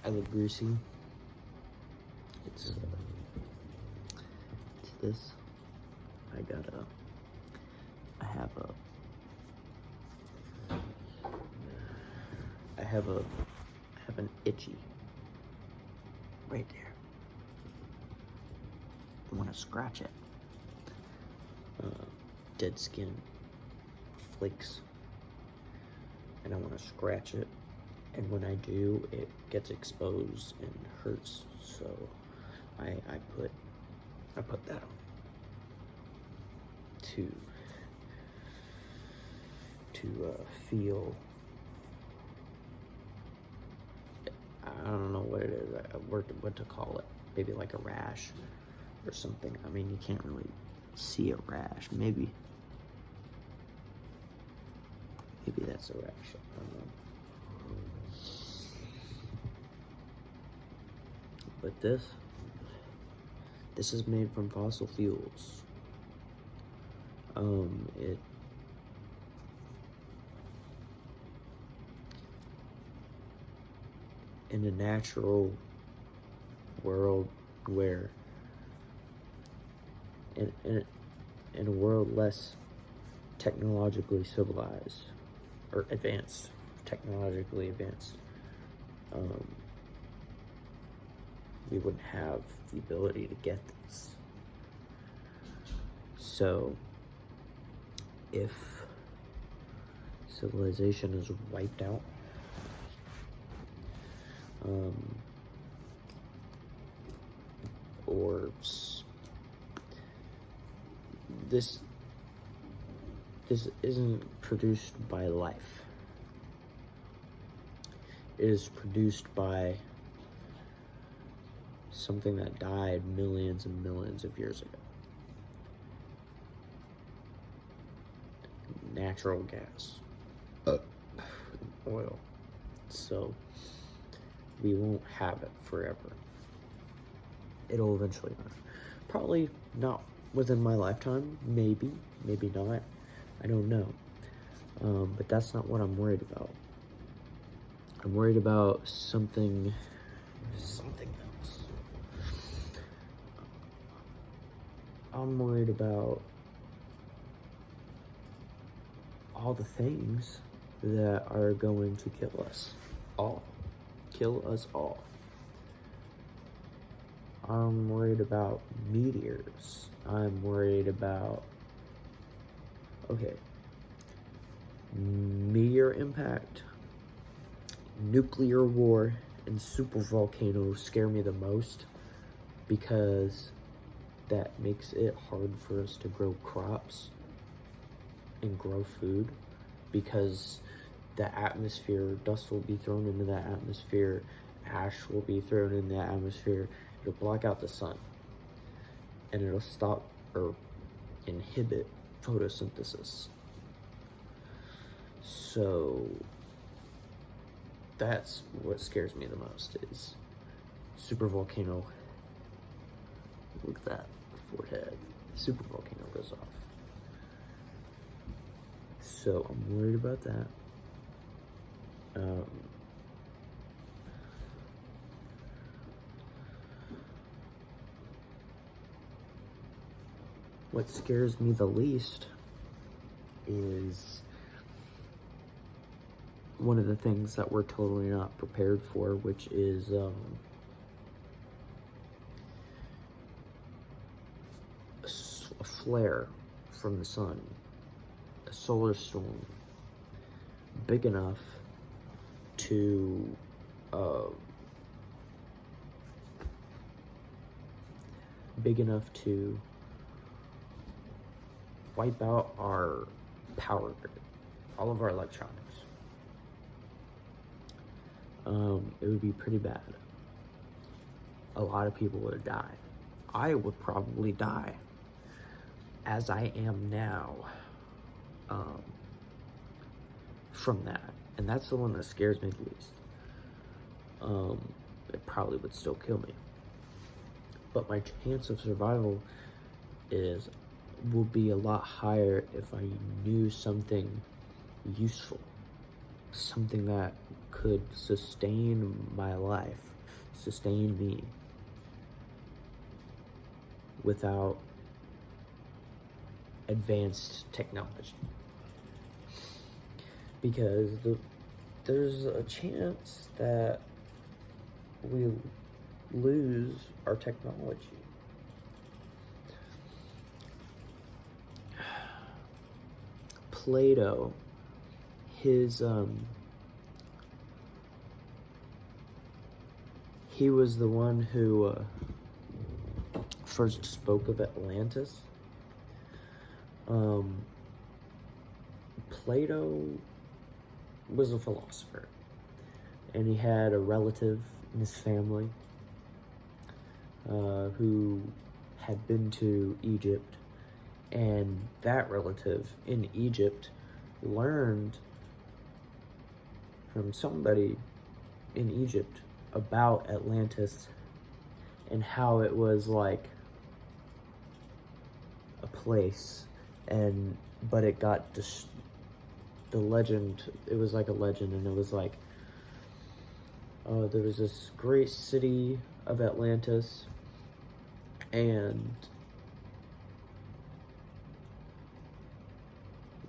I look greasy. It's this. I have an itchy right there. I want to scratch it. Dead skin, flakes, and I want to scratch it. And when I do, it gets exposed and hurts. So I put that on to feel. I don't know what it is. What to call it? Maybe like a rash or something. I mean, you can't really see a rash. Maybe that's a rash. I don't know. But this is made from fossil fuels. It in a natural world where in a world less technologically civilized or advanced, technologically advanced, we wouldn't have the ability to get this. So if civilization is wiped out, or this isn't produced by life. It is produced by something that died millions and millions of years ago. Natural gas, oil. So we won't have it forever. It'll eventually run. Probably not within my lifetime. Maybe not. I don't know. But that's not what I'm worried about. I'm worried about something else. I'm worried about all the things that are going to kill us all. Kill us all. I'm worried about meteors. I'm worried about, meteor impact, nuclear war, and super volcanoes scare me the most because that makes it hard for us to grow crops and grow food, because the atmosphere, dust will be thrown into that atmosphere, ash will be thrown in the atmosphere. It'll block out the sun, and it'll stop or inhibit photosynthesis. So that's what scares me the most, is super volcano. Look at that forehead. Super volcano goes off. So I'm worried about that. What scares me the least is one of the things that we're totally not prepared for, which is a flare from the sun, a solar storm big enough to wipe out our power grid, all of our electronics. It would be pretty bad. A lot of people would die. I would probably die, as I am now, from that. And that's the one that scares me the least. It probably would still kill me, but my chance of survival will be a lot higher if I knew something useful, something that could sustain my life sustain me without advanced technology. Because there's a chance that we lose our technology. Plato, he was the one who first spoke of Atlantis. Plato was a philosopher, and he had a relative in his family who had been to Egypt, and that relative in Egypt learned from somebody in Egypt about Atlantis and how it was like a place, but it got the legend, it was like a legend, and it was like, there was this great city of Atlantis,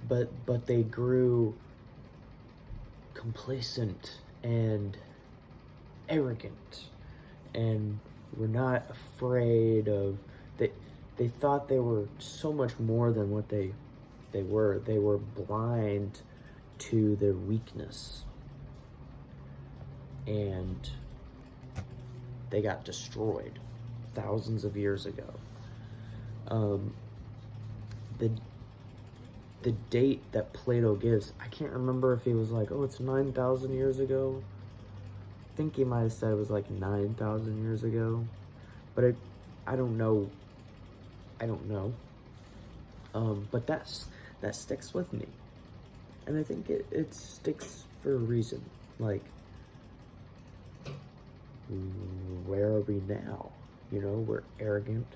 but they grew complacent and arrogant, and were not afraid of, they thought they were so much more than what they were. They were blind to their weakness, and they got destroyed thousands of years ago. The date that Plato gives, I can't remember if he was like, oh, it's 9,000 years ago. I think he might have said it was like 9,000 years ago, but I don't know. But that sticks with me, and I think it sticks for a reason. Like, where are we now? You know, we're arrogant,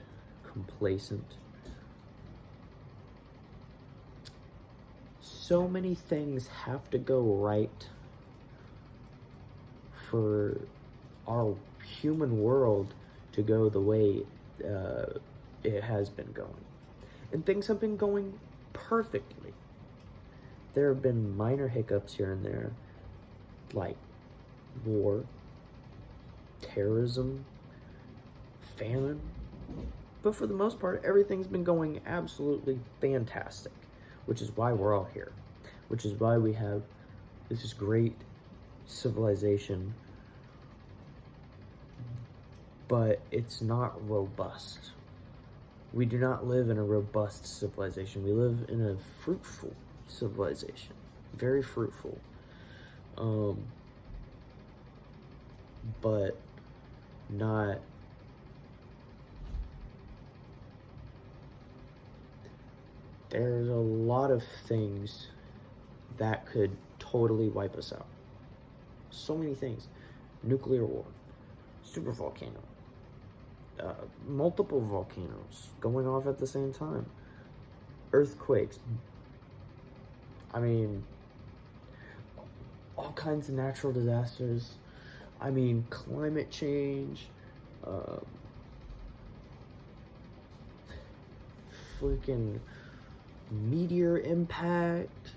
complacent. So many things have to go right for our human world to go the way it has been going. And things have been going perfectly. There have been minor hiccups here and there, like war, terrorism, famine. But for the most part, everything's been going absolutely fantastic, which is why we're all here, which is why we have this great civilization, but it's not robust. We do not live in a robust civilization. We live in a fruitful civilization, very fruitful, but not. There's a lot of things that could totally wipe us out. So many things. Nuclear war, super volcano, multiple volcanoes going off at the same time, earthquakes, I mean, all kinds of natural disasters, I mean, climate change, freaking meteor impact.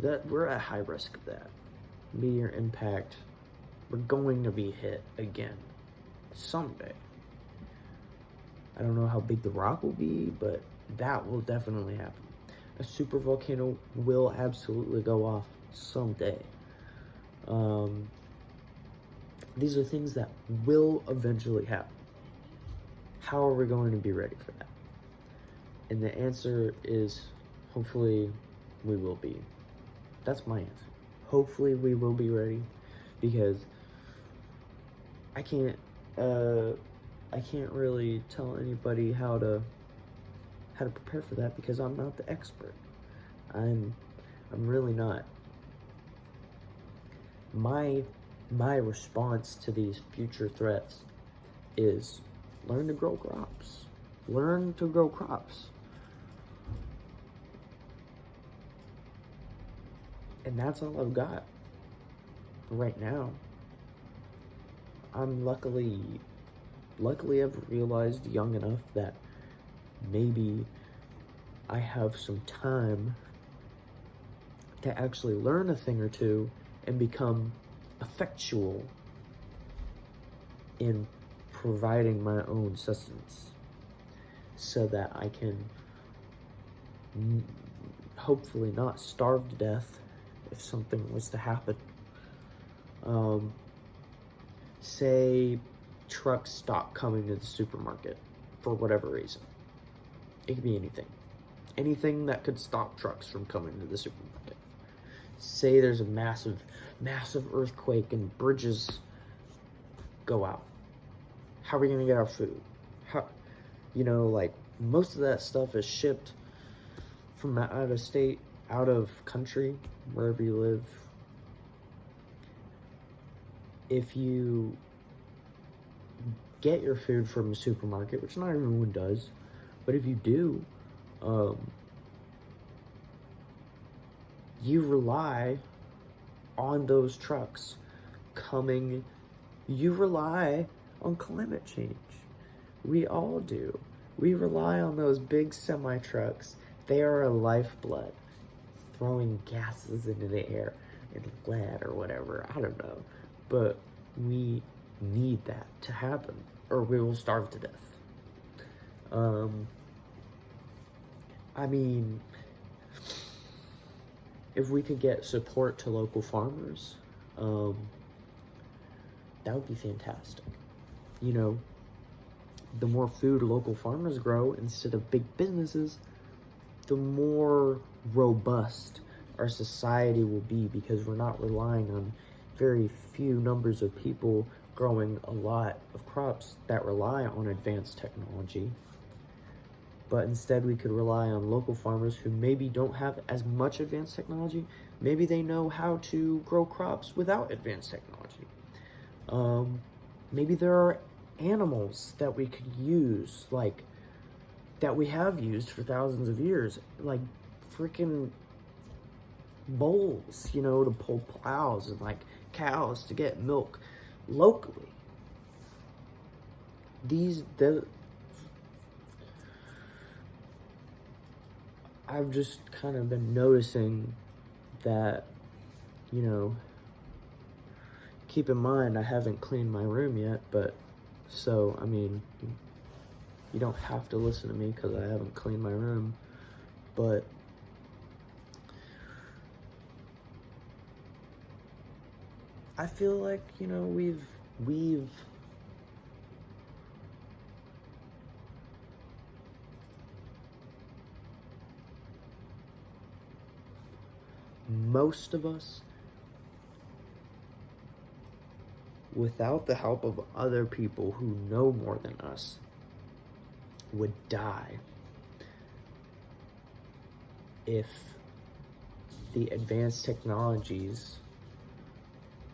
That we're at high risk of that. Meteor impact, we're going to be hit again someday. I don't know how big the rock will be, but that will definitely happen. A super volcano will absolutely go off someday. These are things that will eventually happen. How are we going to be ready for that? And the answer is, hopefully we will be. That's my answer. Hopefully we will be ready, because I can't really tell anybody how to prepare for that, because I'm not the expert. I'm really not. My response to these future threats is learn to grow crops. Learn to grow crops. And that's all I've got right now. I'm luckily I've realized young enough that maybe I have some time to actually learn a thing or two and become effectual in providing my own sustenance, so that I can hopefully not starve to death if something was to happen. Say trucks stop coming to the supermarket for whatever reason. It could be anything that could stop trucks from coming to the supermarket. Say there's a massive earthquake and bridges go out. How are we gonna get our food? Like, most of that stuff is shipped from out of state, out of country, wherever you live. If you get your food from a supermarket, which not everyone does, but if you do, you rely on those trucks coming. You rely on climate change. We all do. We rely on those big semi-trucks. They are a lifeblood, throwing gases into the air and lead or whatever, I don't know. But we need that to happen, or we will starve to death. If we could get support to local farmers, that would be fantastic. The more food local farmers grow instead of big businesses, the more robust our society will be, because we're not relying on very few numbers of people growing a lot of crops that rely on advanced technology. But instead we could rely on local farmers who maybe don't have as much advanced technology. Maybe they know how to grow crops without advanced technology. Maybe there are animals that we could use, like, that we have used for thousands of years, like freaking bulls, to pull plows, and like cows to get milk locally. I've just kind of been noticing that, keep in mind I haven't cleaned my room yet, but so, you don't have to listen to me because I haven't cleaned my room, but I feel like, we've most of us, without the help of other people who know more than us, would die if the advanced technologies,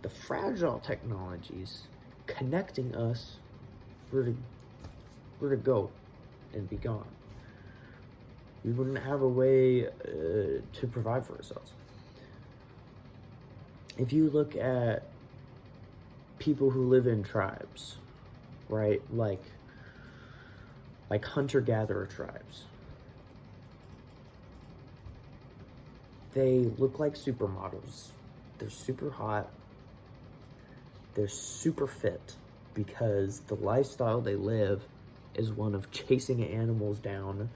the fragile technologies connecting us, were to go and be gone. We wouldn't have a way to provide for ourselves. If you look at people who live in tribes, right, like hunter-gatherer tribes, they look like supermodels. They're super hot. They're super fit, because the lifestyle they live is one of chasing animals down,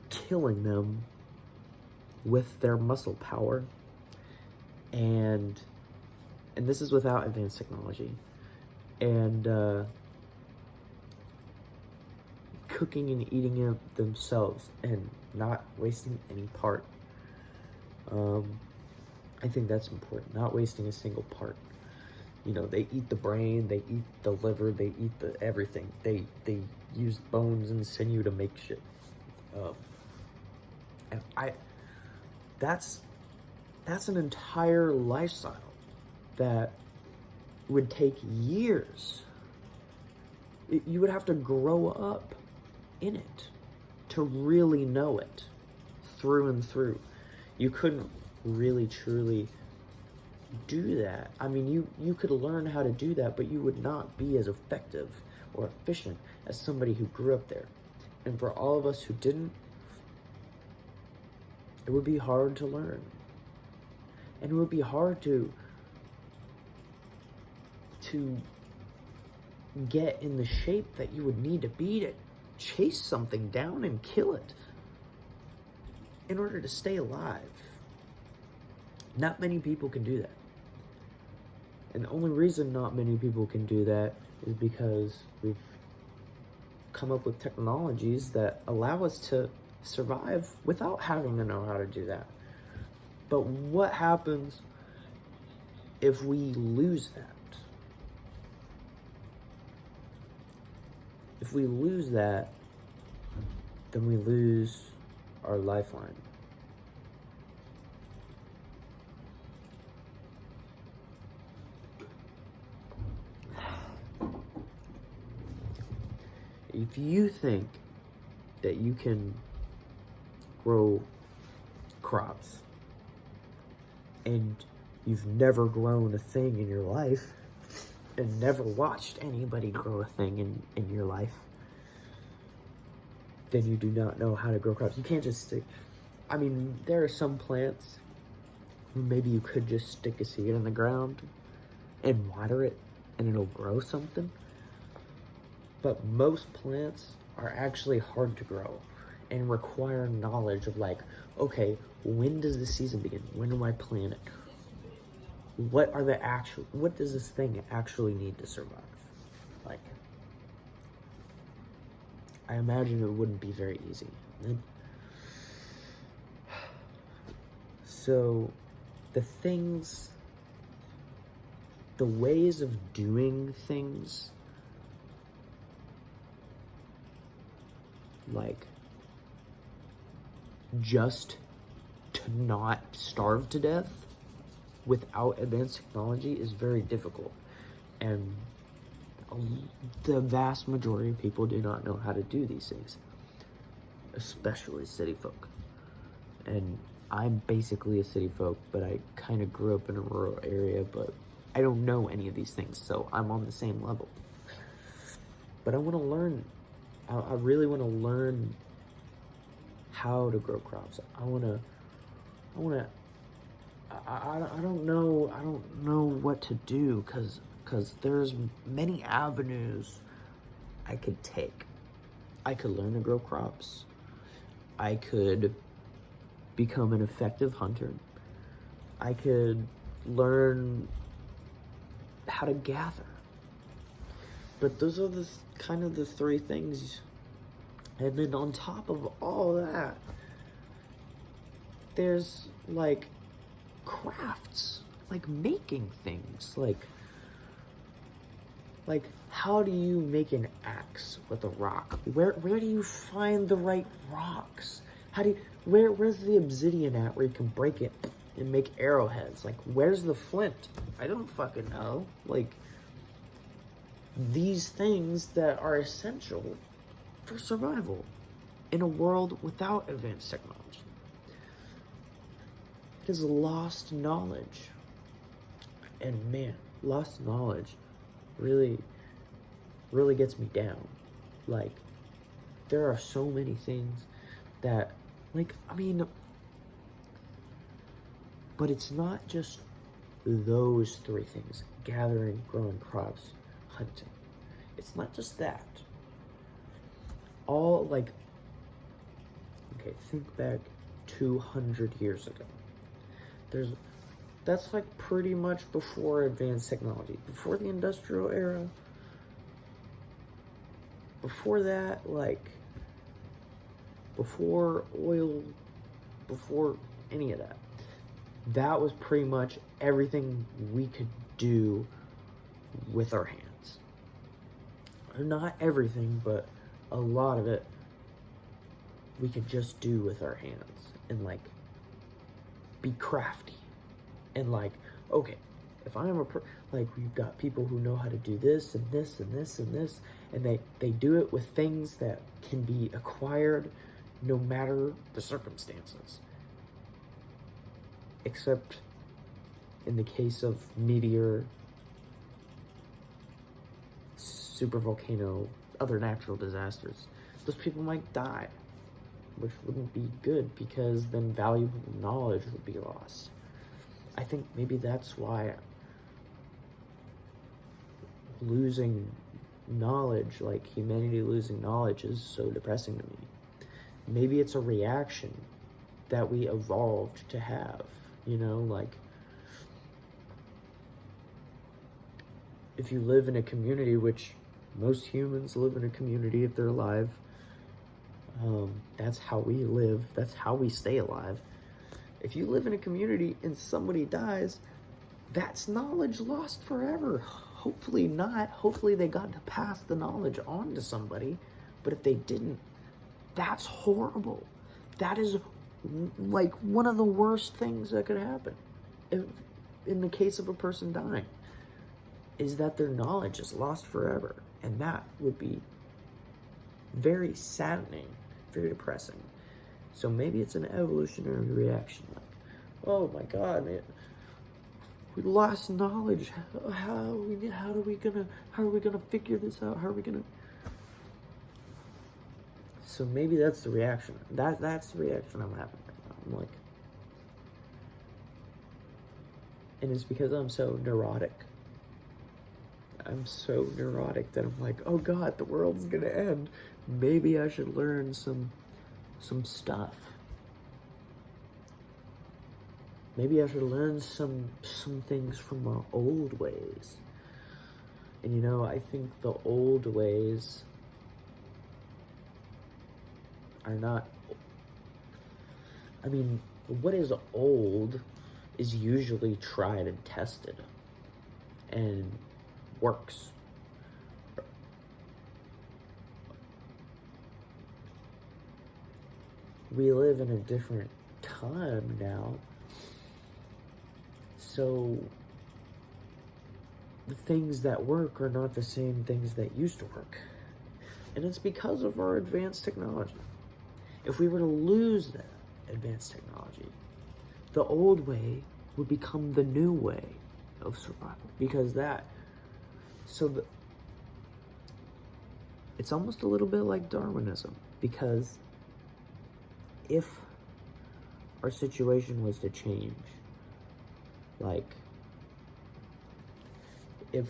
killing them with their muscle power, and this is without advanced technology, and cooking and eating it themselves and not wasting any part. I think that's important, not wasting a single part. They eat the brain, they eat the liver, they eat the everything. They use bones and sinew to make shit. And that's an entire lifestyle that would take years. You would have to grow up in it to really know it through and through. You couldn't really truly do that. I mean, you could learn how to do that, but you would not be as effective or efficient as somebody who grew up there. And for all of us who didn't, it would be hard to learn. And it would be hard to get in the shape that you would need to be to chase something down and kill it in order to stay alive. Not many people can do that. And the only reason not many people can do that is because we've come up with technologies that allow us to survive without having to know how to do that. But what happens if we lose that? If we lose that, then we lose our lifeline. If you think that you can grow crops and you've never grown a thing in your life and never watched anybody grow a thing in your life, then you do not know how to grow crops. You can't just stick. I mean, there are some plants where maybe you could just stick a seed in the ground and water it and it'll grow something. But most plants are actually hard to grow and require knowledge of like, okay, when does the season begin? When do I plant it? What does this thing actually need to survive? Like, I imagine it wouldn't be very easy. So the ways of doing things, like just to not starve to death without advanced technology, is very difficult. And the vast majority of people do not know how to do these things, especially city folk. And I'm basically a city folk, but I kind of grew up in a rural area, but I don't know any of these things, so I'm on the same level. But I want to learn. I really want to learn how to grow crops. I don't know what to do because there's many avenues I could take. I could learn to grow crops. I could become an effective hunter. I could learn how to gather. But those are the kind of the three things. And then on top of all that, there's like crafts, like making things, like how do you make an axe with a rock? Where do you find the right rocks? Where's the obsidian at where you can break it and make arrowheads? Like, where's the flint? I don't fucking know. Like, these things that are essential for survival in a world without advanced technology. It is lost knowledge. And man, lost knowledge really gets me down. Like, there are so many things that, like, I mean, but it's not just those three things: gathering, growing crops, hunting. It's not just that. All, like, okay, think back 200 years ago. That's like pretty much before advanced technology, before the industrial era. Before that, like, before oil, before any of that. That was pretty much everything we could do with our hands. Not everything, but a lot of it we could just do with our hands and like be crafty and like, okay, if I am like, we've got people who know how to do this and this and this and this, and they do it with things that can be acquired no matter the circumstances. except in the case of meteor, supervolcano, other natural disasters, those people might die, which wouldn't be good because then valuable knowledge would be lost. I think maybe that's why losing knowledge, like humanity losing knowledge, is so depressing to me. Maybe it's a reaction that we evolved to have, you know, like if you live in a community, which most humans live in a community if they're alive, that's how we live, that's how we stay alive. If you live in a community and somebody dies, that's knowledge lost forever. Hopefully not. Hopefully they got to pass the knowledge on to somebody. But if they didn't, that's horrible. That is like one of the worst things that could happen in the case of a person dying, is that their knowledge is lost forever. And that would be very saddening, very depressing. So maybe it's an evolutionary reaction, like, oh my God, man, we lost knowledge. How are we gonna figure this out? How are we gonna? So maybe that's the reaction. That's the reaction I'm having right now. I'm like, and it's because I'm so neurotic. I'm so neurotic that I'm like, oh God, the world's gonna end. Maybe I should learn some stuff. Maybe I should learn some things from our old ways. And you know, I think the old ways are not, I mean, what is old is usually tried and tested and works. We live in a different time now, so the things that work are not the same things that used to work. And it's because of our advanced technology. If we were to lose that advanced technology, the old way would become the new way of survival. Because it's almost a little bit like Darwinism, because if our situation was to change, like if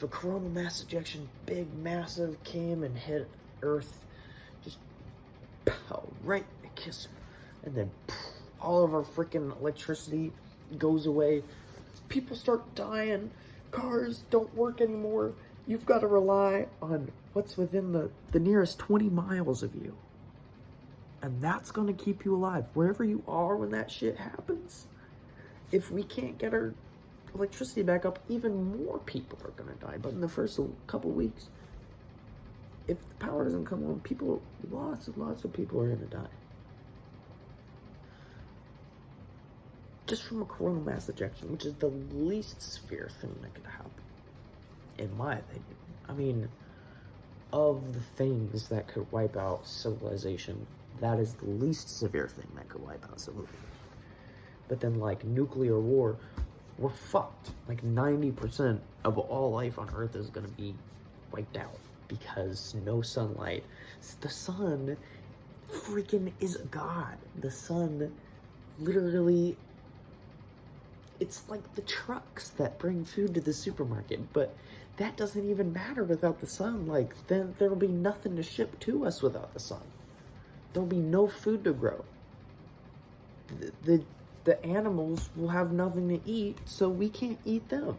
a coronal mass ejection, big, massive, came and hit Earth, just pow, right in the kiss, and then all of our freaking electricity goes away, people start dying, cars don't work anymore, you've got to rely on what's within the nearest 20 miles of you. And that's going to keep you alive. Wherever you are when that shit happens, if we can't get our electricity back up, even more people are going to die. But in the first couple weeks, if the power doesn't come on, lots of people are going to die. Just from a coronal mass ejection, which is the least severe thing that could happen, in my opinion. I mean, of the things that could wipe out civilization, that is the least severe thing that could wipe out civilization. But then, like, nuclear war, we're fucked. Like, 90% of all life on Earth is gonna be wiped out because no sunlight. The sun freaking is a god. The sun literally, it's like the trucks that bring food to the supermarket, but that doesn't even matter without the sun. Like, then there'll be nothing to ship to us without the sun. There'll be no food to grow. The animals will have nothing to eat, so we can't eat them.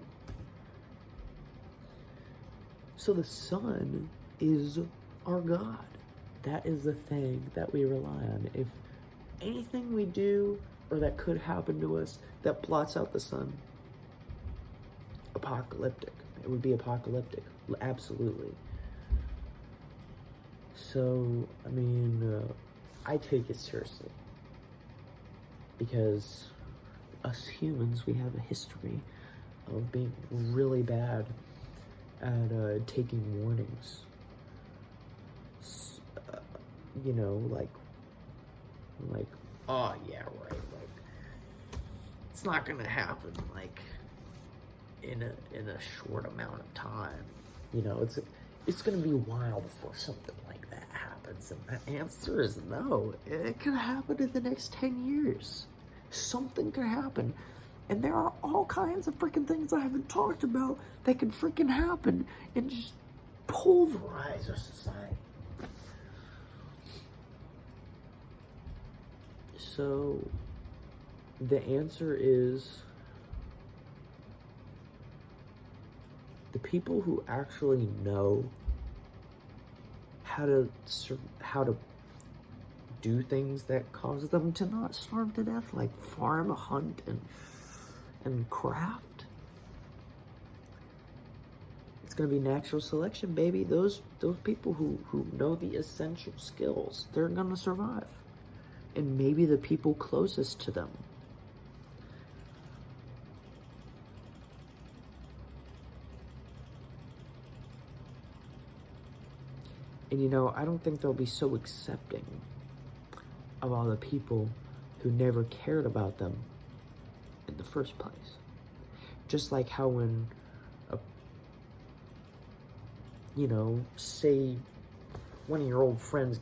So the sun is our God. That is the thing that we rely on. If anything we do or that could happen to us that blots out the sun, apocalyptic. It would be apocalyptic, absolutely. So, I mean, I take it seriously. Because us humans, we have a history of being really bad at taking warnings. You know, like, I'm like, oh yeah, right. Like, it's not gonna happen like in a short amount of time. You know, it's gonna be a while before something like that happens. And the answer is no. It could happen in the next 10 years. Something could happen. And there are all kinds of freaking things I haven't talked about that could freaking happen and just pulverize our society. So, the answer is the people who actually know how to do things that cause them to not starve to death, like farm, hunt, and craft. It's gonna be natural selection, baby. Those people who know the essential skills, they're gonna survive. And maybe the people closest to them. And you know, I don't think they'll be so accepting of all the people who never cared about them in the first place. Just like how when, say one of your old friends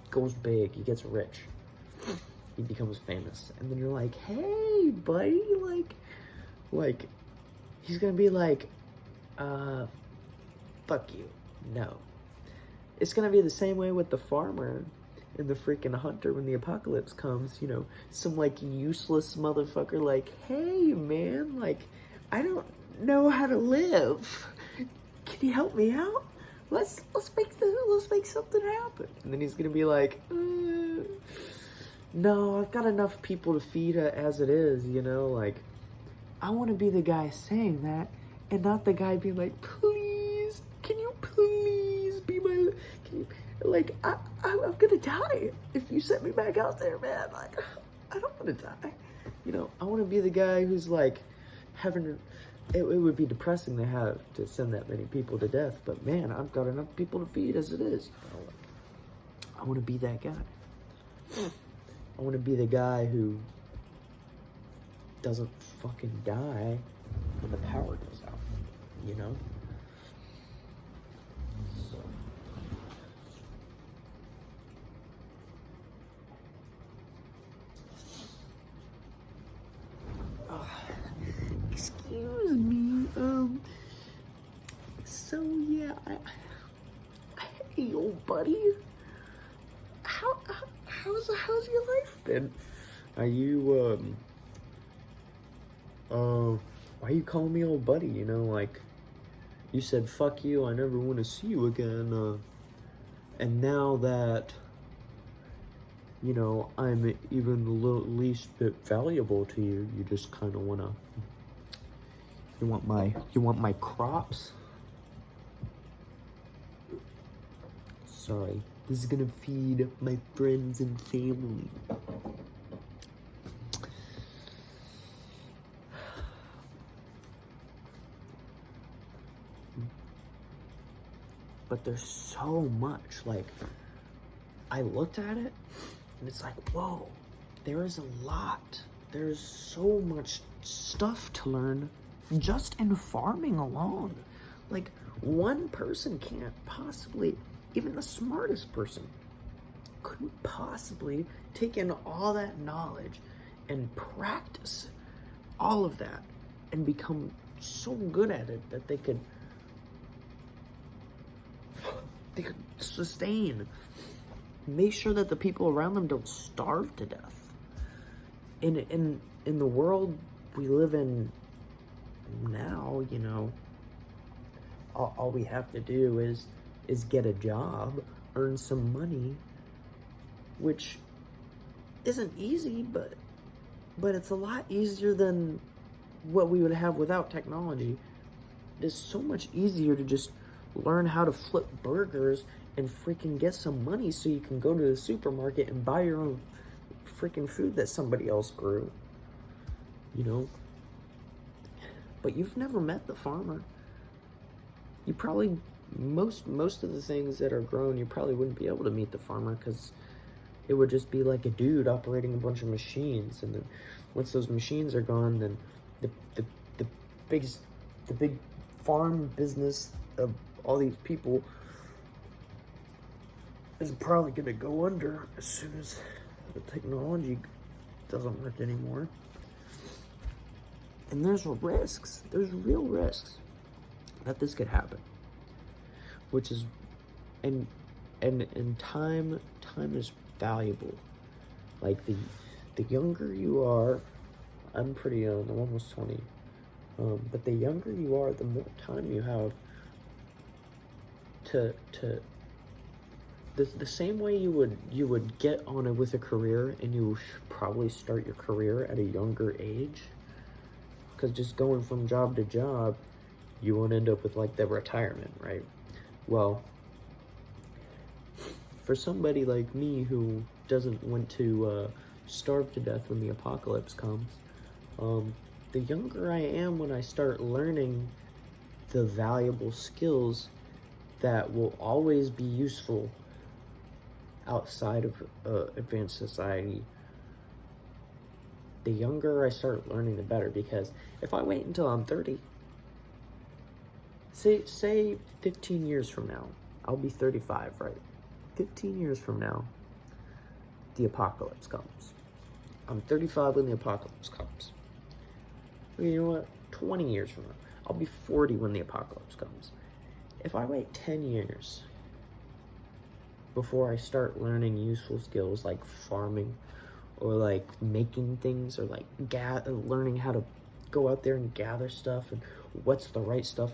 goes big, he gets rich, he becomes famous, and then you're like, hey, buddy, like, he's gonna be like, fuck you, no. It's gonna be the same way with the farmer and the freaking hunter when the apocalypse comes, some like useless motherfucker like, hey man, like, I don't know how to live. Can you help me out? Let's make something happen. And then he's gonna be like, no, I've got enough people to feed as it is, like, I want to be the guy saying that and not the guy being like, please, can you please be my, like, I'm gonna die if you set me back out there, man. Like, I don't want to die. I want to be the guy who's like having, it would be depressing to send that many people to death, but man, I've got enough people to feed as it is. I want to be that guy. I want to be the guy who doesn't fucking die when the power goes out, So. Excuse me, so yeah, hey, old buddy, how's your life been? Are you, why are you calling me old buddy, like, you said, fuck you, I never want to see you again, and now that, I'm even the least bit valuable to you, you just kind of want to, you want my crops? Sorry, this is gonna feed my friends and family. But there's so much, like, I looked at it, and it's like, whoa, there is a lot. There's so much stuff to learn just in farming alone. Like, one person can't possibly, even the smartest person, couldn't possibly take in all that knowledge and practice all of that and become so good at it that they could sustain, make sure that the people around them don't starve to death. In the world we live in now, all we have to do is get a job, earn some money, which isn't easy, but it's a lot easier than what we would have without technology. It's so much easier to just learn how to flip burgers and freaking get some money so you can go to the supermarket and buy your own freaking food that somebody else grew, but you've never met the farmer. You probably, most of the things that are grown, you probably wouldn't be able to meet the farmer because it would just be like a dude operating a bunch of machines, and then once those machines are gone, then the the the biggest the big farm business of all these people is probably gonna go under as soon as the technology doesn't work anymore. And there's risks. There's real risks that this could happen. Which is, and time is valuable. Like the younger you are, I'm pretty young. I'm almost 20. But the younger you are, the more time you have to the same way you would get on it with a career, and you should probably start your career at a younger age, because just going from job to job, you won't end up with like the retirement, right? Well, for somebody like me who doesn't want to starve to death when the apocalypse comes, the younger I am when I start learning the valuable skills that will always be useful outside of advanced society, the younger I start learning, the better. Because if I wait until I'm 30, say 15 years from now, I'll be 35, right? 15 years from now, the apocalypse comes. I'm 35 when the apocalypse comes. You know what? 20 years from now, I'll be 40 when the apocalypse comes. If I wait 10 years before I start learning useful skills like farming, or like making things, or like learning how to go out there and gather stuff, and what's the right stuff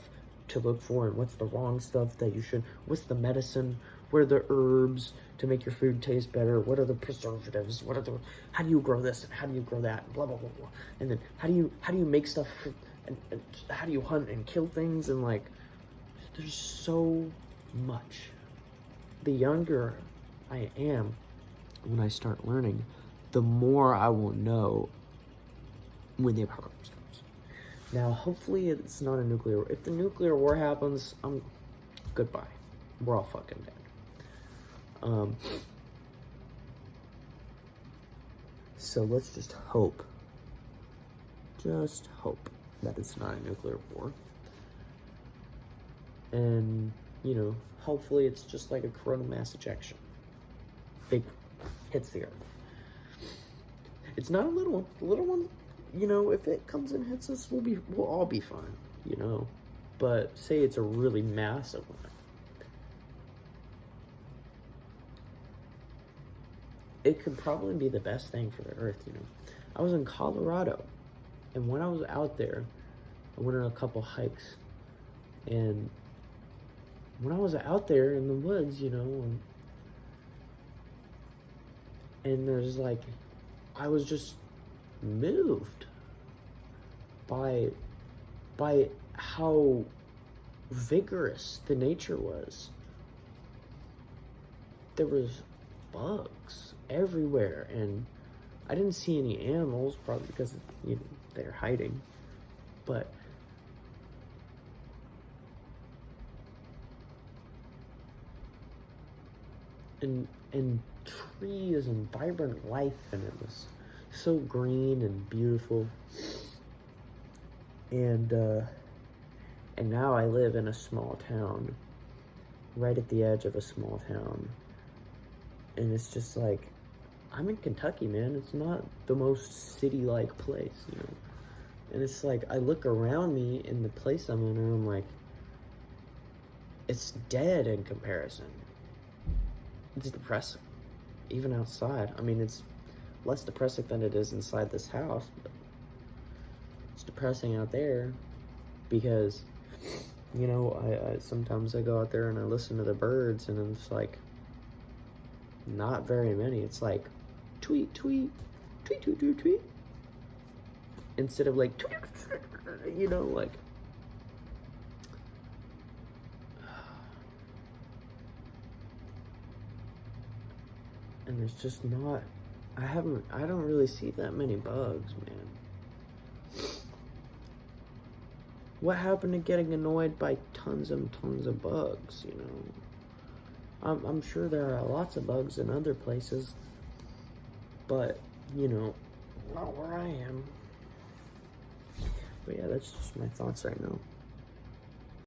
to look for, and what's the wrong stuff that you should, what's the medicine, what are the herbs to make your food taste better, what are the preservatives, how do you grow this, and how do you grow that, and blah, blah, blah, blah. And then how do you make stuff, and how do you hunt and kill things, and like, there's so much. The younger I am when I start learning, the more I will know when the apocalypse comes. Now, hopefully it's not a nuclear war. If the nuclear war happens, goodbye. We're all fucking dead. So let's just hope that it's not a nuclear war. And, hopefully it's just like a coronal mass ejection. Big hits the earth. It's not a little one. The little one, if it comes and hits us, we'll all be fine, But say it's a really massive one. It could probably be the best thing for the earth, I was in Colorado, and when I was out there, I went on a couple hikes, and when I was out there in the woods, and there's like, I was just moved by how vigorous the nature was. There was bugs everywhere, and I didn't see any animals, probably because they're hiding, but and trees and vibrant life, and it was so green and beautiful. And now I live in a small town, right at the edge of a small town, and it's just like, I'm in Kentucky, man. It's not the most city-like place, And it's like, I look around me in the place I'm in, and I'm like, it's dead in comparison. It's depressing, even outside. I mean, it's less depressing than it is inside this house, but it's depressing out there because, I sometimes I go out there and I listen to the birds, and it's like, not very many. It's like, tweet, tweet, tweet, tweet, tweet, tweet, instead of like, like, and there's just not, I don't really see that many bugs, man. What happened to getting annoyed by tons and tons of bugs, I'm sure there are lots of bugs in other places, but you know, not where I am. But yeah, that's just my thoughts right now.